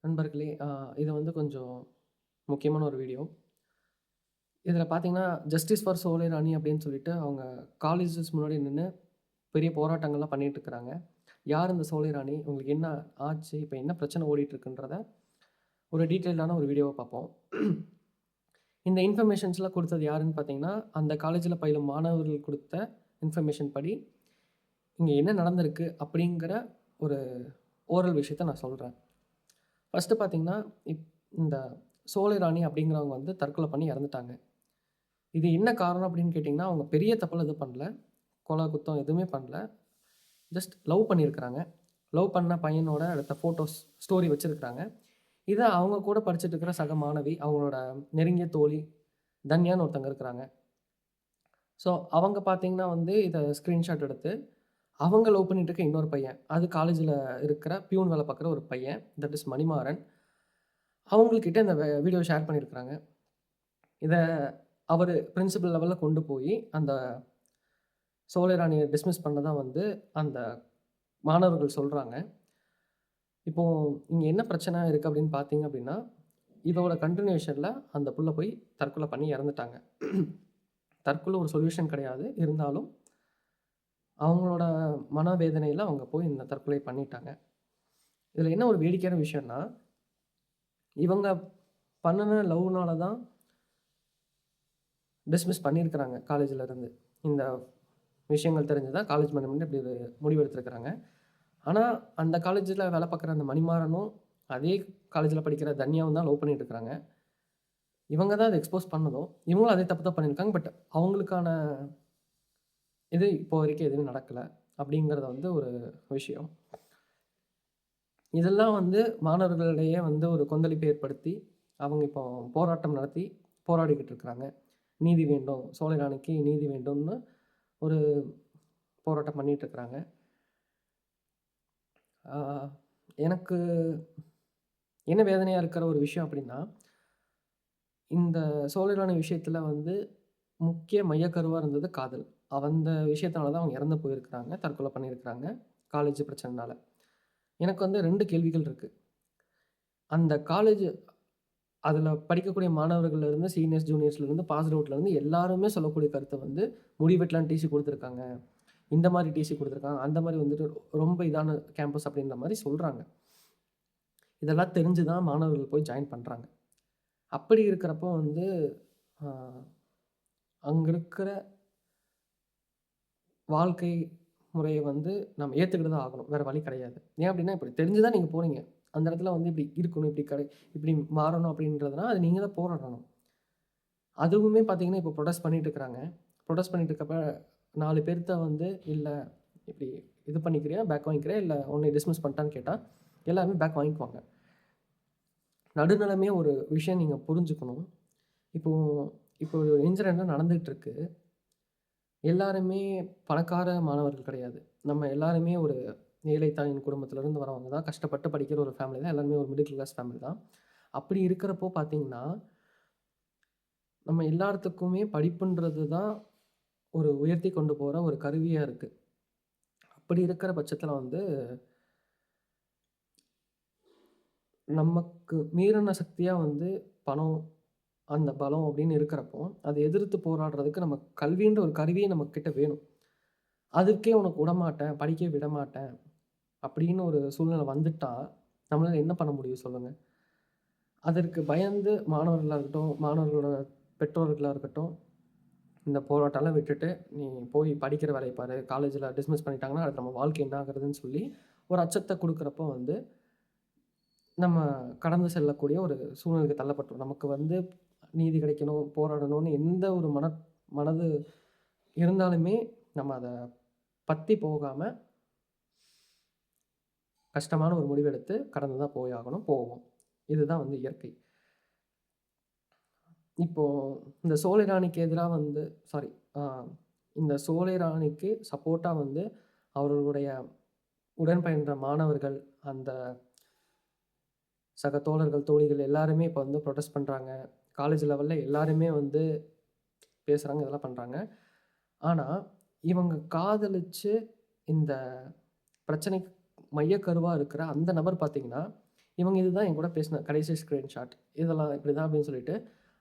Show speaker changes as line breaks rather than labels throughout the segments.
நண்பர்களே, இது வந்து கொஞ்சம் முக்கியமான ஒரு வீடியோ. இதில பார்த்தீங்கன்னா, "ஜஸ்டிஸ் ஃபார் சோலை ராணி" அப்படின்னு சொல்லிட்டு அவங்க காலேஜஸ் முன்னாடி நின்னு பெரிய போராட்டங்கள்லாம் பண்ணிட்டு இருக்கிறாங்க. யார் இந்த சோலை ராணி? உங்களுக்கு என்ன ஆச்சு? இப்ப என்ன பிரச்சனை ஓடிட்டு இருக்குன்றத ஒரு டீட்டெயில்டான ஒரு வீடியோவா பார்ப்போம். இந்த இன்ஃபர்மேஷன்ஸ்லாம் குடுத்தது யாருன்னு பார்த்தீங்கன்னா, அந்த காலேஜில பயிலும் மாணவர்கள் குடுத்த இன்ஃபர்மேஷன் படி, இங்க என்ன நடந்திருக்கு அப்படிங்கிற ஒரு ஓரல் விஷயத்த நான் சொல்றேன். ஃபர்ஸ்ட்டு பார்த்தீங்கன்னா, இந்த சோலை ராணி அப்படிங்கிறவங்க வந்து தற்கொலை பண்ணி இறந்துட்டாங்க. இது என்ன காரணம் அப்படின்னு கேட்டிங்கன்னா, அவங்க பெரிய தப்புலாம் எதுவும் பண்ணல. கொலை, குத்தம் எதுவுமே பண்ணல. ஜஸ்ட் லவ் பண்ணியிருக்கிறாங்க. லவ் பண்ண பையனோட எடுத்த ஃபோட்டோஸ், ஸ்டோரி வச்சிருக்கிறாங்க. இத அவங்க கூட படிச்சுட்டு இருக்கிற சக மாணவி, அவங்களோட நெருங்கிய தோழி தன்யான்னு ஒருத்தங்க இருக்கிறாங்க. ஸோ, அவங்க பார்த்தீங்கன்னா வந்து இத ஸ்க்ரீன்ஷாட் எடுத்து, அவங்க லவ் பண்ணிட்டு இருக்க இன்னொரு பையன். அது காலேஜில இருக்கிற பியூன் வேலை பார்க்குற ஒரு பையன். That is Manimaran. அவங்ககிட்ட இந்த வீடியோ ஷேர் பண்ணியிருக்கிறாங்க. இத அவரு பிரின்சிபல் லெவல்ல கொண்டு போயி, அந்த சோலை ராணிய டிஸ்மிஸ் பண்ணதா வந்து அந்த மாணவர்கள் சொல்றாங்க. இப்போ இங்க என்ன பிரச்சனை இருக்கு அப்படின்னு பார்த்தீங்க அப்படின்னா, இதோட கன்டினியூஷன்ல அந்த புள்ள போய் தற்கொலை பண்ணி இறந்துட்டாங்க. தற்கொலை ஒரு சொல்யூஷன் கிடையாது. இருந்தாலும் அவங்களோட மனவேதனையில அவங்க போய் இந்த தற்கொலை பண்ணிட்டாங்க. இதுல என்ன ஒரு வேடிக்கையான விஷயம்னா, இவங்க பண்ணுன லவ்னால தான் டிஸ்மிஸ் பண்ணியிருக்கிறாங்க காலேஜ்ல இருந்து. இந்த விஷயங்கள் தெரிஞ்சு தான் காலேஜ் மேனேஜ்மெண்ட் இப்படி ஒரு முடிவு எடுத்திருக்கிறாங்க. ஆனா, அந்த காலேஜ்ல வேலை பார்க்குற அந்த மணிமாறனும், அதே காலேஜ்ல படிக்கிற தன்யாவும் தான் லவ் பண்ணிட்டு இருக்கிறாங்க. இவங்க தான் அத எக்ஸ்போஸ் பண்ணதும், இவங்களும் அதே தப்பு தான் பண்ணியிருக்காங்க. பட் அவங்களுக்கான இது இப்போ வரைக்கும் எதுவுமே நடக்கல. அப்படிங்கிறது வந்து ஒரு விஷயம். இதெல்லாம் வந்து மாணவர்களிடையே வந்து ஒரு கொந்தளிப்பை ஏற்படுத்தி, அவங்க இப்போ போராட்டம் நடத்தி போராடிக்கிட்டு இருக்கிறாங்க. நீதி வேண்டும், சோலை ராணிக்கு நீதி வேண்டும்னு ஒரு போராட்டம் பண்ணிட்டு இருக்கிறாங்க. ஆ எனக்கு என்ன வேதனையா இருக்கிற ஒரு விஷயம் அப்படின்னா, இந்த சோலைராணி விஷயத்துல வந்து முக்கிய மையக்கருவா இருந்தது காதல். அந்த விஷயத்தினால தான் அவங்க இறந்து போயிருக்கிறாங்க. தற்கொலை பண்ணியிருக்கிறாங்க. காலேஜ் பிரச்சனைனால. எனக்கு வந்து 2 கேள்விகள் இருக்கு. அந்த காலேஜ் அதுல படிக்கக்கூடிய மாணவர்கள்ல இருந்து சீனியர்ஸ், ஜூனியர்ஸ்ல இருந்து பாஸ்ட் அவுட்ல இருந்து எல்லாருமே சொல்லக்கூடிய கருத்து வந்து, முடி வெட்டலான்னு டிசி குடுத்துருக்காங்க. இந்த மாரி டிசி குடுத்துருக்காங்க. அந்த மாரி வந்துட்டு ரொம்ப இதான கேம்பஸ் அப்படின்ற மாரி சொல்றாங்க. இதெல்லாம் தெரிஞ்சு தான் மாணவர்கள் போய் ஜாயின் பண்றாங்க. அப்படி இருக்கிறப்போ வந்து, அ அங்க இருக்கிற வாழ்க்கை முறைய வந்து நம்ம ஏத்துக்கிட்டு தான் ஆகணும். வேற வழி கிடையாது. ஏன் அப்டின்னா, இப்படி தெரிஞ்சு தான் நீங்க போறீங்க. அந்த இடத்துல வந்து இப்படி இருக்கணும், இப்படி மாறணும் அப்படின்றதுனா, அது நீங்க தான் போராடணும். அதுவுமே பார்த்தீங்கன்னா, இப்போ புரொடெஸ்ட் பண்ணிட்டு இருக்கிறாங்க. புரொடெஸ்ட் பண்ணிட்டு இருக்கப்ப 4 பேர்த்த வந்து, "இல்ல இப்படி இது பண்ணிக்கிறியா? பேக் வாங்கிக்கிறியா? இல்ல உன்னைய டிஸ்மிஸ் பண்ணிட்டான்னு" கேட்டா, எல்லாருமே பேக் வாங்கிக்குவாங்க. நடுநிலைமையா ஒரு விஷயம் நீங்க புரிஞ்சுக்கணும். இப்போ இப்போ ஒரு இன்சிடென்ட் நடந்துட்டு இருக்கு. எல்லாருமே பணக்கார மாணவர்கள் கிடையாது. நம்ம எல்லாருமே ஒரு ஏழை தாயின் குடும்பத்திலருந்து வரவங்க தான். கஷ்டப்பட்டு படிக்கிற ஒரு ஃபேமிலி தான். எல்லாருமே ஒரு மிடில் கிளாஸ் ஃபேமிலி தான். அப்படி இருக்கிறப்போ பார்த்தீங்கன்னா, நம்ம எல்லாத்துக்குமே படிப்புன்றது தான் ஒரு உயர்த்தி கொண்டு போற ஒரு கருவியா இருக்கு. அப்படி இருக்கிற பட்சத்தில வந்து, நமக்கு மீறின சக்தியா வந்து பணம், அந்த பலம் அப்படின்னு இருக்கிறப்போ, அத எதிர்த்து போராடுறதுக்கு நம்ம கல்வின்ற ஒரு கருவியே நம்மகிட்ட வேணும். அதுக்கே உனக்கு விடமாட்டேன், படிக்க விடமாட்டேன் அப்படின்னு ஒரு சூழ்நிலை வந்துட்டா, நம்மளால என்ன பண்ண முடியும் சொல்லுங்க? அதற்கு பயந்து மாணவர்களா இருக்கட்டும், மாணவர்களோட பெற்றோர்களா இருக்கட்டும், இந்த போராட்டம்லாம் விட்டுட்டு, "நீ போய் படிக்கிற வேலைய பாரு. காலேஜ்ல டிஸ்மிஸ் பண்ணிட்டாங்கன்னா, அடுத்து நம்ம வாழ்க்கை என்ன ஆகுறதுன்னு" சொல்லி ஒரு அச்சத்த குடுக்குறப்போ வந்து, நம்ம கடந்து செல்லக்கூடிய ஒரு சூழ்நிலைக்கு தள்ளப்பட்டுரும். நமக்கு வந்து நீதி கிடைக்கணும், போராடணும்னு எந்த ஒரு மனது இருந்தாலுமே, நம்ம அத பத்தி போகாம, கஷ்டமான ஒரு முடிவு எடுத்து கடந்து தான் போய் ஆகணும், போவோம். இதுதான் வந்து இயற்கை. இப்போ இந்த சோலை ராணிக்கு எதிரா வந்து சாரி ஆ இந்த சோலை ராணிக்கு சப்போர்ட்டா வந்து அவர்களுடைய உடன் பயின்ற மாணவர்கள், அந்த சக தோழர்கள், தோழிகள் எல்லாருமே இப்ப வந்து புரொடெஸ்ட் பண்றாங்க. காலேஜ் லெவல்ல எல்லாருமே வந்து பேசுறாங்க, இதெல்லாம் பண்றாங்க. ஆனா, இவங்க காதலிச்சு இந்த பிரச்சனைக்கு மையக்கருவா இருக்கிற அந்த நபர் பார்த்தீங்கன்னா, இவங்க இதுதான் என் கூட பேசின கடைசி ஸ்க்ரீன்ஷாட். இதெல்லாம் இப்படி தான் அப்படின்னு சொல்லிட்டு,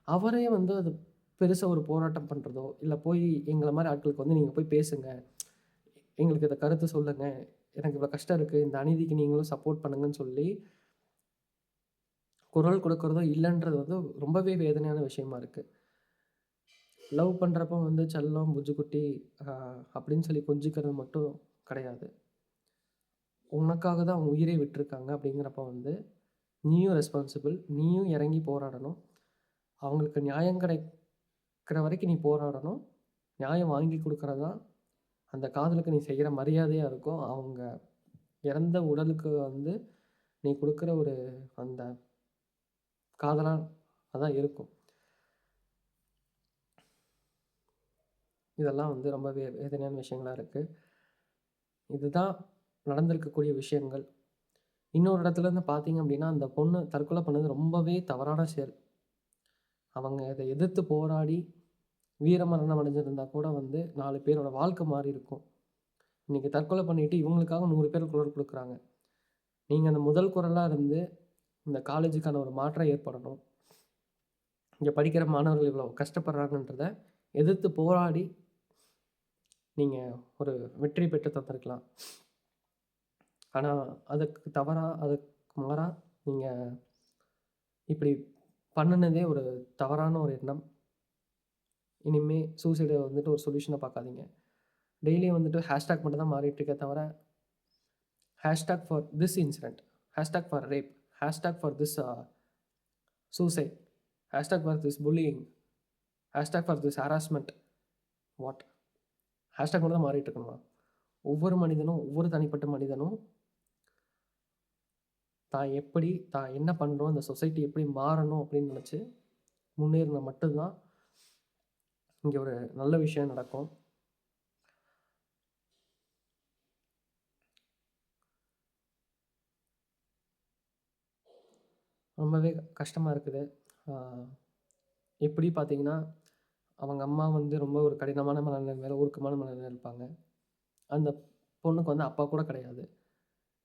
அவரே வந்து அது பெருசா ஒரு போராட்டம் பண்றதோ, இல்ல போய் எங்கள மாரி ஆட்களுக்கு வந்து நீங்க போய் பேசுங்க. எங்களுக்கு இத கருத்து சொல்லுங்க. எனக்கு இவ்வளோ கஷ்டம் இருக்கு. இந்த அநீதிக்கு நீங்களும் சப்போர்ட் பண்ணுங்கன்னு சொல்லி, குரல் கொடுக்கிறதோ இல்லன்றது வந்து ரொம்பவே வேதனையான விஷயமா இருக்கு. லவ் பண்றப்போ வந்து செல்லம், புஜ்ஜுக்குட்டி அப்படின்னு சொல்லி கொஞ்சிக்கிறது மட்டும் கிடையாது. உனக்காக தான் அவங்க உயிரே விட்டுருக்காங்க அப்படிங்கிறப்ப வந்து, நீயும் ரெஸ்பான்சிபிள். நீயும் இறங்கி போராடணும். அவங்களுக்கு நியாயம் கிடைக்கிற வரைக்கும் நீ போராடணும். நியாயம் வாங்கி குடுக்குறது தான் அந்த காதலுக்கு நீ செய்கிற மரியாதையா இருக்கும். அவங்க இறந்த உடலுக்கு வந்து நீ குடுக்குற ஒரு அந்த காதலா அதான் இருக்கும். இதெல்லாம் வந்து ரொம்ப வேதனையான விஷயங்களா இருக்கு. இதுதான் நடந்திருக்கக்கூடிய விஷயங்கள். இன்னொரு இடத்துலருந்து பார்த்தீங்க அப்படின்னா, அந்த பொண்ணு தற்கொலை பண்ணது ரொம்பவே தவறான செயல். அவங்க இத எதிர்த்து போராடி வீரமரணம் அடைஞ்சிருந்தா கூட வந்து 4 பேரோட வாழ்க்கை மாறியிருக்கும். இன்னைக்கு தற்கொலை பண்ணிட்டு இவங்களுக்காக 100 பேர் குரல் குடுக்குறாங்க. நீங்க அந்த முதல் குரலா இருந்து இந்த காலேஜுக்கான ஒரு மாற்றம் ஏற்படணும். இங்க படிக்கிற மாணவர்கள் இவ்வளோ கஷ்டப்படுறாங்கன்றத எதிர்த்து போராடி நீங்க ஒரு வெற்றி பெற்று தந்திருக்கலாம். ஆனா, அதுக்கு மாறா நீங்க இப்படி பண்ணுனதே ஒரு தவறான ஒரு எண்ணம். இனிமே சூசைட வந்துட்டு ஒரு சொல்யூஷனா பார்க்காதீங்க. டெய்லியும் வந்துட்டு ஹேஷ்டேக் மட்டும் தான் மாறிட்டு இருக்கே தவிர, hashtag for this incident, hashtag for rape, hashtag for this suicide, hashtag for this bullying, hashtag for this harassment. What? Hashtag மட்டும் தான் மாறிட்டு இருக்கணுமா? ஒவ்வொரு மனிதனும், ஒவ்வொரு தனிப்பட்ட மனிதனும் தான் என்ன பண்றோம், இந்த சொசைட்டி எப்படி மாறணும் அப்படின்னு நினச்சு முன்னேறினா மட்டும் தான் இங்க ஒரு நல்ல விஷயம் நடக்கும். ரொம்பவே கஷ்டமா இருக்குது. ஆ எப்படி பார்த்தீங்கன்னா, அவங்க அம்மா வந்து ரொம்ப ஒரு கடினமான மனநிலைமையில, உருக்கமான மனநிலைமையில இருப்பாங்க. அந்த பொண்ணுக்கு வந்து அப்பா கூட கிடையாது.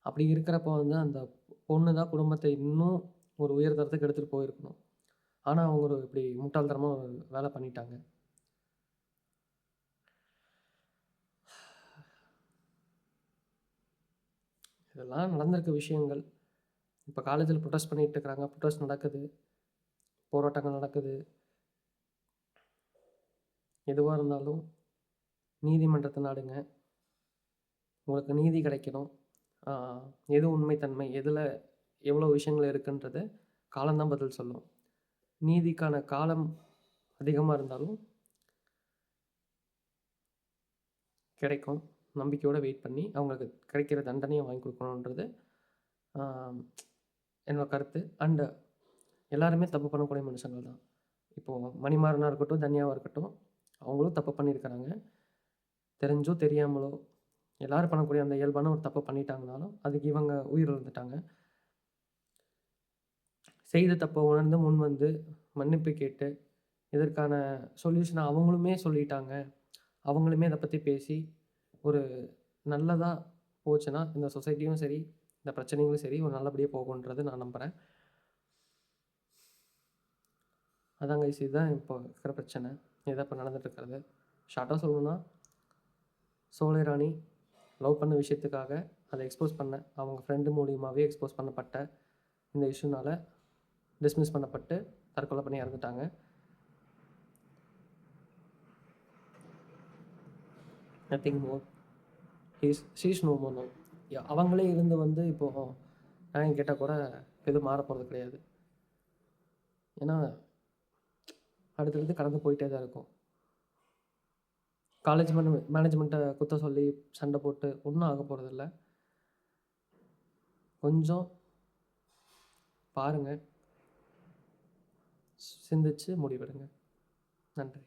அப்படி இருக்கிறப்போ வந்து அந்த பொண்ணு தான் குடும்பத்த இன்னும் ஒரு உயர் தரத்துக்கு எடுத்துட்டு போயிருக்கணும். ஆனா, அவங்க ஒரு இப்படி முட்டாள்தனமா ஒரு வேலை பண்ணிட்டாங்க. இதெல்லாம் நடந்திருக்க விஷயங்கள். இப்ப காலேஜில ப்ரொடெஸ்ட் பண்ணிட்டு இருக்கிறாங்க. ப்ரொடெஸ்ட் நடக்குது. போராட்டங்கள் நடக்குது. எதுவா இருந்தாலும் நீதிமன்றத்த நாடுங்க. உங்களுக்கு நீதி கிடைக்கணும். ஆ எது உண்மைத்தன்மை, எதுல எவ்வளோ விஷயங்கள் இருக்குன்றத காலம் தான் பதில் சொல்லும். நீதிக்கான காலம் அதிகமா இருந்தாலும் கிடைக்கும். நம்பிக்கையோட வெயிட் பண்ணி அவங்களுக்கு கிடைக்கிற தண்டனைய வாங்கி குடுக்கணுன்றது ஆ என்னோட கருத்து. அண்ட் எல்லாருமே தப்பு பண்ணக்கூடிய மனுஷங்கள் தான். இப்போ மணிமாறனா இருக்கட்டும், தன்யாவா இருக்கட்டும், அவங்களும் தப்பு பண்ணியிருக்கிறாங்க. தெரிஞ்சோ தெரியாமலோ எல்லாரும் பண்ணக்கூடிய அந்த இயல்பான ஒரு தப்பு பண்ணிட்டாங்கனாலும், அதுக்கு இவங்க உயிரிழந்துட்டாங்க. செய்த தப்ப உணர்ந்து முன் வந்து மன்னிப்பு கேட்டு, இதற்கான சொல்யூஷன அவங்களுமே சொல்லிட்டாங்க. அவங்களுமே இத பத்தி பேசி, ஒரு நல்லதா போச்சுன்னா, இந்த சொசைட்டியும் சரி, இந்த பிரச்சனைகளும் சரி, ஒரு நல்லபடியா போகும்ன்றது நான் நம்புறேன். அதான் கைஸ் இதுதான் இப்போ இருக்கிற பிரச்சனை. இதுதான் இப்போ நடந்துட்டு இருக்கிறது. ஷார்ட்டா சொல்லணும்னா, சோலை ராணி லவ் பண்ண விஷயத்துக்காக அத எக்ஸ்போஸ் பண்ண, அவங்க ஃப்ரெண்டு மூலியமாவே எக்ஸ்போஸ் பண்ணப்பட்ட இந்த இஷ்யூனால டிஸ்மிஸ் பண்ணப்பட்டு தற்கொலை பண்ணி இறந்துட்டாங்க. Nothing more. She is no more now. அவங்களே இருந்து வந்து இப்போ நியாயம் கேட்டா கூட எதுவும் மாறப்போறது கிடையாது. ஏன்னா, அடுத்தடுத்து கடந்து போயிட்டே தான் இருக்கும். காலேஜ் மேனேஜ்மெண்ட்ட குத்தம் சொல்லி சண்டை போட்டு ஒண்ணும் ஆகப் போறதில்ல. கொஞ்சம் பாருங்க. சிந்திச்சு முடிவெடுங்க. நன்றி.